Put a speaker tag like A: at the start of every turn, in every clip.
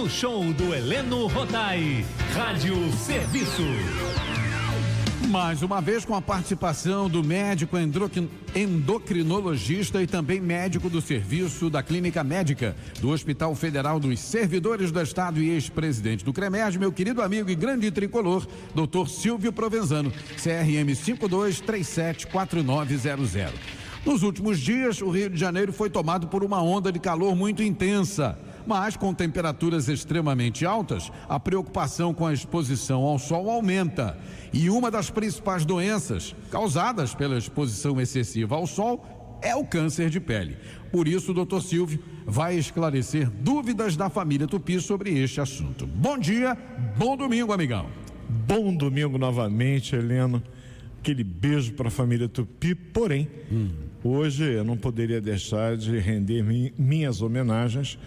A: no show do Heleno Rodai. Rádio Serviço.
B: Mais uma vez com a participação do médico endocrinologista e também médico do serviço da Clínica Médica do Hospital Federal dos Servidores do Estado e ex-presidente do CREMERG, meu querido amigo e grande tricolor, Dr. Silvio Provenzano, CRM 52374900. Nos últimos dias, o Rio de Janeiro foi tomado por uma onda de calor muito intensa. Mas com temperaturas extremamente altas, a preocupação com a exposição ao sol aumenta. E uma das principais doenças causadas pela exposição excessiva ao sol é o câncer de pele. Por isso, o doutor Silvio vai esclarecer dúvidas da família Tupi sobre este assunto. Bom dia, bom domingo, amigão.
C: Bom domingo novamente, Heleno. Aquele beijo para a família Tupi, porém, hoje eu não poderia deixar de render minhas homenagens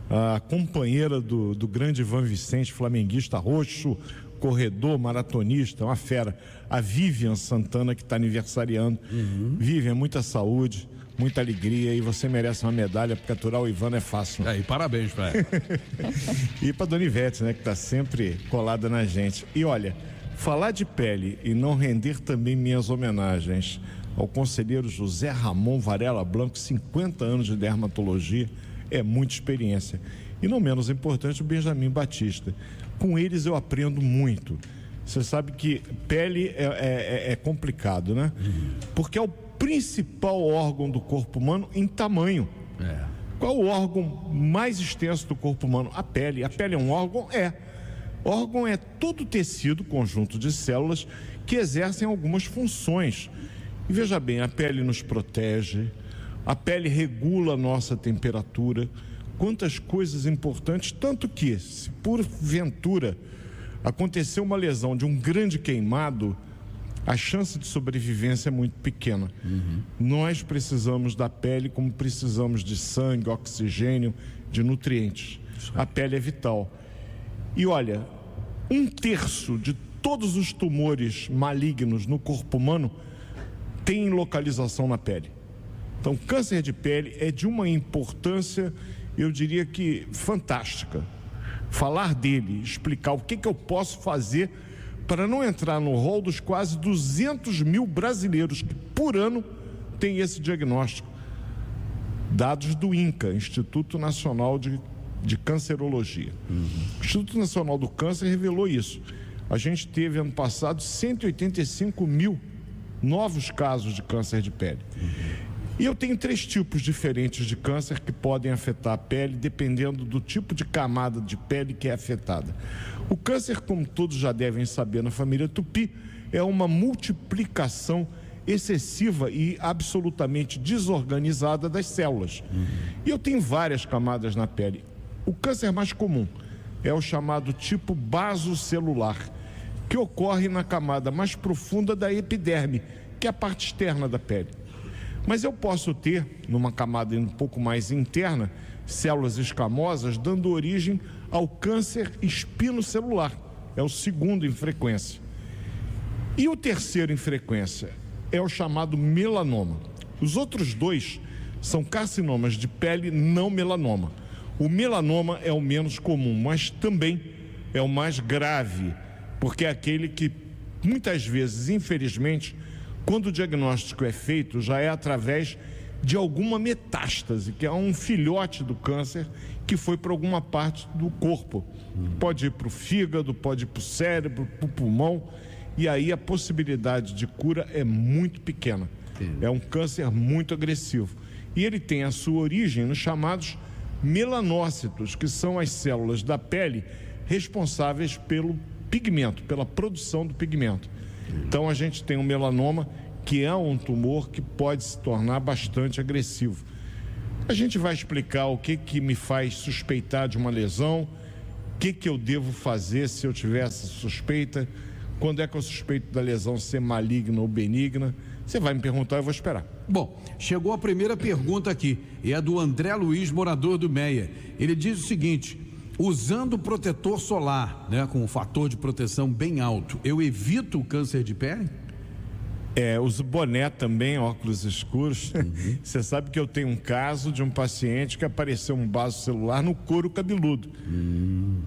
C: a companheira do grande Ivan Vicente, flamenguista roxo, corredor, maratonista, uma fera, a Vivian Santana, que está aniversariando. Vivian, muita saúde, muita alegria, e você merece uma medalha, porque aturar o Ivan é fácil.
B: E parabéns para ela.
C: E para Dona Ivete, né, que está sempre colada na gente. E olha, falar de pele e não render também minhas homenagens ao conselheiro José Ramon Varela Blanco, 50 anos de dermatologia, é muita experiência. E não menos importante, o Benjamin Batista. Com eles eu aprendo muito. Você sabe que pele é complicado, né? Porque é o principal órgão do corpo humano em tamanho. Qual o órgão mais extenso do corpo humano? A pele. A pele é um órgão? Órgão é todo o tecido, conjunto de células que exercem algumas funções. E veja bem, a pele nos protege, a pele regula a nossa temperatura, quantas coisas importantes, tanto que, se porventura acontecer uma lesão de um grande queimado, a chance de sobrevivência é muito pequena. Nós precisamos da pele como precisamos de sangue, oxigênio, de nutrientes. A pele é vital. E olha, 1/3 de todos os tumores malignos no corpo humano tem localização na pele. Então, câncer de pele é de uma importância, eu diria que fantástica. Falar dele, explicar o que eu posso fazer para não entrar no rol dos quase 200 mil brasileiros que por ano têm esse diagnóstico. Dados do INCA, Instituto Nacional de Cancerologia. O Instituto Nacional do Câncer revelou isso. A gente teve ano passado 185 mil novos casos de câncer de pele. E eu tenho 3 tipos diferentes de câncer que podem afetar a pele, dependendo do tipo de camada de pele que é afetada. O câncer, como todos já devem saber na família Tupi, é uma multiplicação excessiva e absolutamente desorganizada das células. E eu tenho várias camadas na pele. O câncer mais comum é o chamado tipo basocelular, que ocorre na camada mais profunda da epiderme, que é a parte externa da pele. Mas eu posso ter, numa camada um pouco mais interna, células escamosas, dando origem ao câncer espinocelular. É o segundo em frequência. E o terceiro em frequência é o chamado melanoma. Os outros 2 são carcinomas de pele não melanoma. O melanoma é o menos comum, mas também é o mais grave, porque é aquele que, muitas vezes, infelizmente, quando o diagnóstico é feito, já é através de alguma metástase, que é um filhote do câncer que foi para alguma parte do corpo. Pode ir para o fígado, pode ir para o cérebro, para o pulmão, e aí a possibilidade de cura é muito pequena. É um câncer muito agressivo. E ele tem a sua origem nos chamados melanócitos, que são as células da pele responsáveis pelo pigmento, pela produção do pigmento. Então a gente tem um melanoma, que é um tumor que pode se tornar bastante agressivo. A gente vai explicar o que me faz suspeitar de uma lesão, o que eu devo fazer se eu tiver essa suspeita, quando é que eu suspeito da lesão ser maligna ou benigna. Você vai me perguntar, eu vou esperar.
B: Bom, chegou a primeira pergunta aqui, e é do André Luiz, morador do Meia. Ele diz o seguinte: usando protetor solar, né, com um fator de proteção bem alto, eu evito o câncer de pele?
C: Uso boné também, óculos escuros. Você sabe que eu tenho um caso de um paciente que apareceu um vaso celular no couro cabeludo.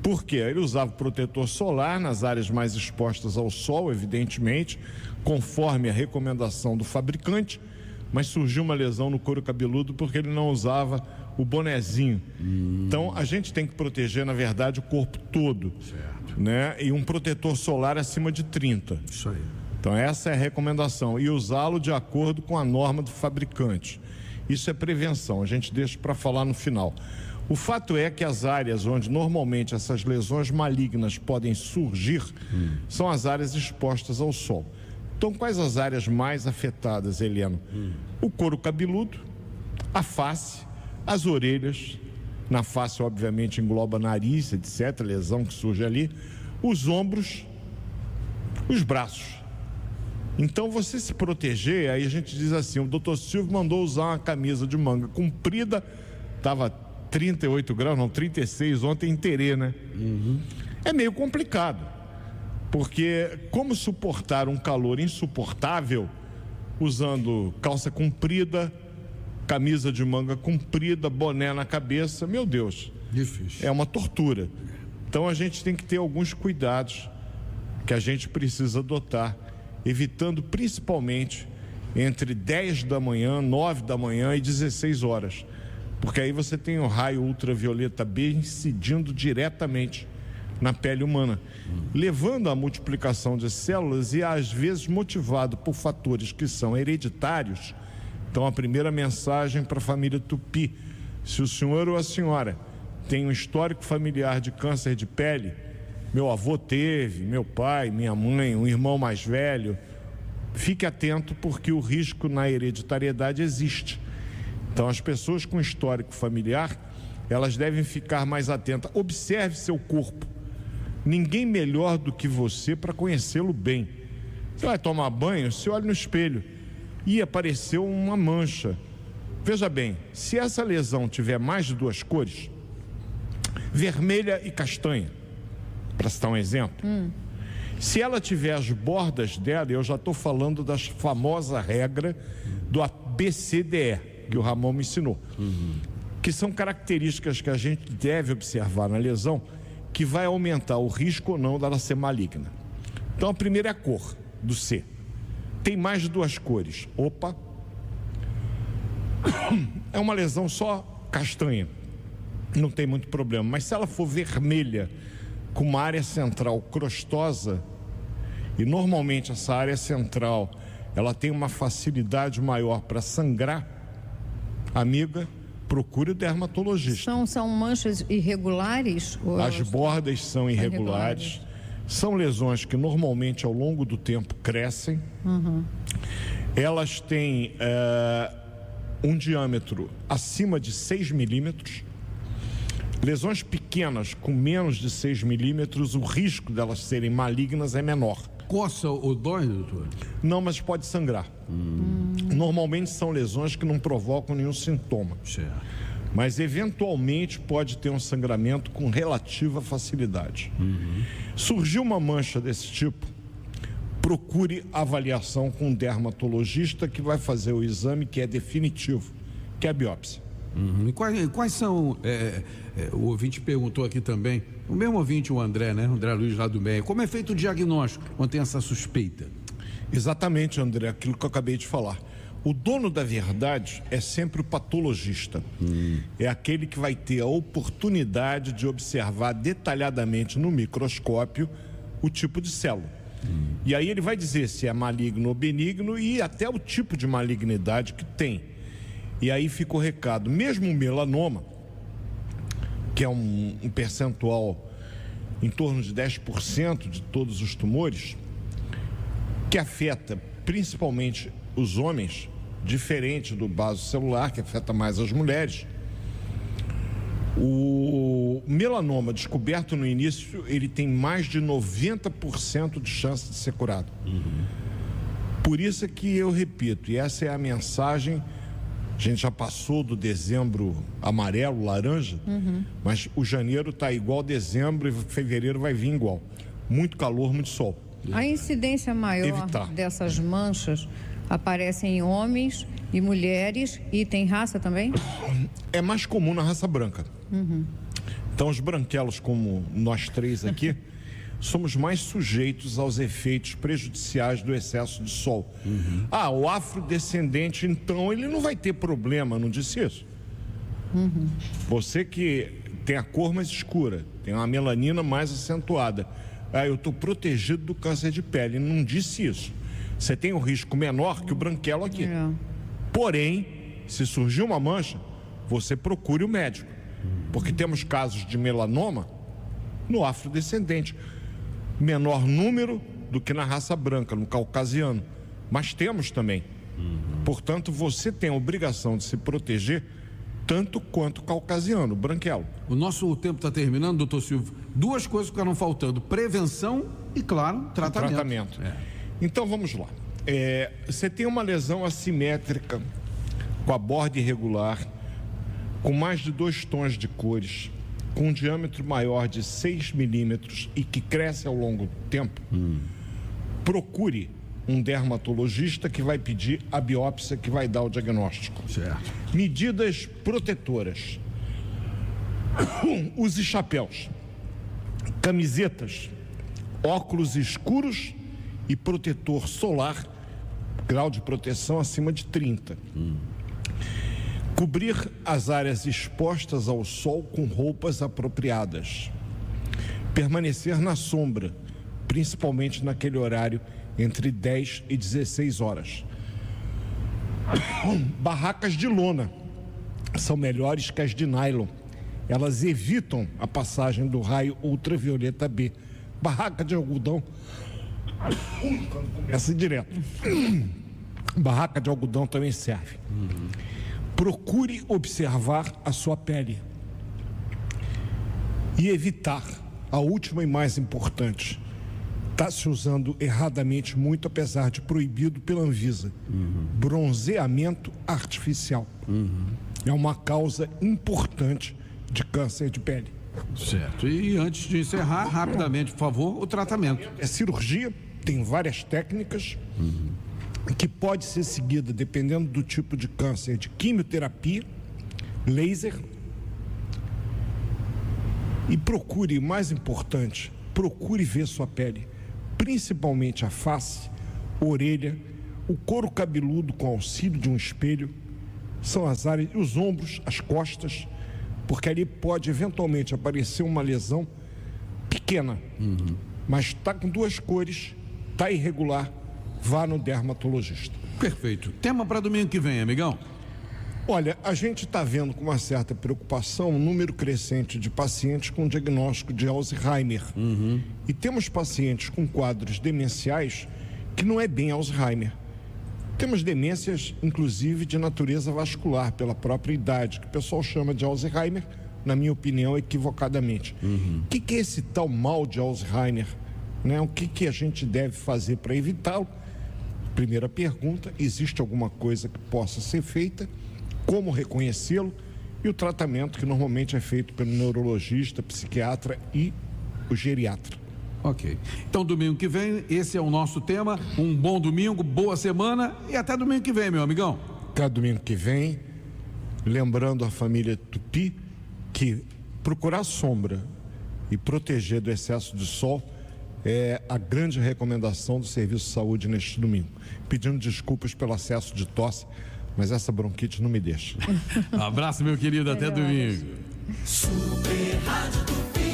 C: Por quê? Ele usava protetor solar nas áreas mais expostas ao sol, evidentemente, conforme a recomendação do fabricante, mas surgiu uma lesão no couro cabeludo porque ele não usava o bonezinho. Então, a gente tem que proteger, na verdade, o corpo todo, né? E um protetor solar acima de 30.
B: Isso aí.
C: Então, essa é a recomendação. E usá-lo de acordo com a norma do fabricante. Isso é prevenção, a gente deixa para falar no final. O fato é que as áreas onde normalmente essas lesões malignas podem surgir são as áreas expostas ao sol. Então, quais as áreas mais afetadas, Heleno? O couro cabeludo, a face, as orelhas. Na face, obviamente, engloba nariz, etc., lesão que surge ali. Os ombros, os braços. Então, você se proteger, aí a gente diz assim, o doutor Silvio mandou usar uma camisa de manga comprida, estava 38 graus, não, 36 ontem em Terê, né? É meio complicado, porque como suportar um calor insuportável usando calça comprida, camisa de manga comprida, boné na cabeça, meu Deus,
B: Difícil.
C: é uma tortura. Então, a gente tem que ter alguns cuidados que a gente precisa adotar, evitando principalmente entre 10 da manhã, 9 da manhã e 16 horas. Porque aí você tem o raio ultravioleta B incidindo diretamente na pele humana, levando à multiplicação de células e às vezes motivado por fatores que são hereditários. Então, a primeira mensagem para a família Tupi: se o senhor ou a senhora tem um histórico familiar de câncer de pele, meu avô teve, meu pai, minha mãe, um irmão mais velho, fique atento, porque o risco na hereditariedade existe. Então, as pessoas com histórico familiar, elas devem ficar mais atentas. Observe seu corpo. Ninguém melhor do que você para conhecê-lo bem. Você vai tomar banho, você olha no espelho e apareceu uma mancha. Veja bem, se essa lesão tiver mais de duas cores, vermelha e castanha, para citar um exemplo, se ela tiver as bordas dela, eu já estou falando da famosa regra do ABCDE, que o Ramon me ensinou, que são características que a gente deve observar na lesão, que vai aumentar o risco ou não dela ser maligna. Então, a primeira é a cor do C. Tem mais de duas cores. Opa! É uma lesão só castanha, não tem muito problema. Mas se ela for vermelha, com uma área central crostosa, e normalmente essa área central, ela tem uma facilidade maior para sangrar, amiga, procure o dermatologista.
D: São manchas irregulares?
C: As bordas são irregulares. São lesões que normalmente ao longo do tempo crescem. Elas têm um diâmetro acima de 6 milímetros. Lesões pequenas com menos de 6 milímetros, o risco delas serem malignas é menor.
B: Coça ou dói, doutor?
C: Não, mas pode sangrar. Normalmente são lesões que não provocam nenhum sintoma.
B: Certo.
C: Mas eventualmente pode ter um sangramento com relativa facilidade. Surgiu uma mancha desse tipo, procure avaliação com um dermatologista que vai fazer o exame que é definitivo, que é a biópsia.
B: E quais são, o ouvinte perguntou aqui também, o mesmo ouvinte, o André, né? O André Luiz lá do Meia, como é feito o diagnóstico quando tem essa suspeita?
C: Exatamente, André, aquilo que eu acabei de falar. O dono da verdade é sempre o patologista. É aquele que vai ter a oportunidade de observar detalhadamente no microscópio o tipo de célula. E aí ele vai dizer se é maligno ou benigno e até o tipo de malignidade que tem. E aí fica o recado, mesmo o melanoma, que é um percentual em torno de 10% de todos os tumores, que afeta principalmente os homens, diferente do vaso celular, que afeta mais as mulheres. O melanoma descoberto no início, ele tem mais de 90% de chance de ser curado. Por isso é que eu repito, e essa é a mensagem. A gente já passou do dezembro amarelo, laranja, mas o janeiro está igual dezembro e fevereiro vai vir igual. Muito calor, muito sol.
D: A incidência maior
C: Evitar.
D: dessas manchas aparece em homens e mulheres e tem raça também?
C: É mais comum na raça branca. Então, os branquelos, como nós três aqui, somos mais sujeitos aos efeitos prejudiciais do excesso de sol. O afrodescendente, então, ele não vai ter problema, não disse isso? Você que tem a cor mais escura, tem uma melanina mais acentuada, eu estou protegido do câncer de pele, não disse isso. Você tem um risco menor que o branquelo aqui.
D: É.
C: Porém, se surgir uma mancha, você procure o médico. Porque temos casos de melanoma no afrodescendente. Menor número do que na raça branca, no caucasiano. Mas temos também. Portanto, você tem a obrigação de se proteger tanto quanto o caucasiano, o branquelo.
B: O nosso tempo está terminando, doutor Silvio. Duas coisas ficaram faltando: prevenção e, claro, tratamento.
C: Então, vamos lá. Você tem uma lesão assimétrica, com a borda irregular, com mais de 2 tons de cores, com um diâmetro maior de 6 milímetros e que cresce ao longo do tempo. Procure um dermatologista que vai pedir a biópsia, que vai dar o diagnóstico.
B: Certo.
C: Medidas protetoras. Use chapéus, camisetas, óculos escuros e protetor solar, grau de proteção acima de 30. Cobrir as áreas expostas ao sol com roupas apropriadas. Permanecer na sombra, principalmente naquele horário entre 10 e 16 horas. Barracas de lona são melhores que as de nylon. Elas evitam a passagem do raio ultravioleta B. Barraca de algodão começa direto. Barraca de algodão também serve. Procure observar a sua pele e evitar a última e mais importante. Está se usando erradamente muito, apesar de proibido pela Anvisa. Bronzeamento artificial. É uma causa importante de câncer de pele.
B: Certo. E antes de encerrar, rapidamente, por favor, o tratamento.
C: É cirurgia, tem várias técnicas que pode ser seguida, dependendo do tipo de câncer, de quimioterapia, laser. E procure, o mais importante, procure ver sua pele, principalmente a face, a orelha, o couro cabeludo com auxílio de um espelho, são as áreas, os ombros, as costas, porque ali pode eventualmente aparecer uma lesão pequena, mas está com 2 cores, está irregular, vá no dermatologista.
B: Perfeito. Tema para domingo que vem, amigão?
C: Olha, a gente está vendo com uma certa preocupação um número crescente de pacientes com diagnóstico de Alzheimer. E temos pacientes com quadros demenciais que não é bem Alzheimer. Temos demências, inclusive, de natureza vascular, pela própria idade, que o pessoal chama de Alzheimer, na minha opinião, equivocadamente. O que é esse tal mal de Alzheimer? Né? O que a gente deve fazer para evitá-lo? Primeira pergunta, existe alguma coisa que possa ser feita? Como reconhecê-lo? E o tratamento que normalmente é feito pelo neurologista, psiquiatra e o geriatra.
B: Ok. Então, domingo que vem, esse é o nosso tema. Um bom domingo, boa semana e até domingo que vem, meu amigão.
C: Até domingo que vem, lembrando a família Tupi que procurar sombra e proteger do excesso de sol é a grande recomendação do Serviço de Saúde neste domingo. Pedindo desculpas pelo excesso de tosse, mas essa bronquite não me deixa.
B: Abraço, meu querido, até domingo.
E: Super Rádio Tupi.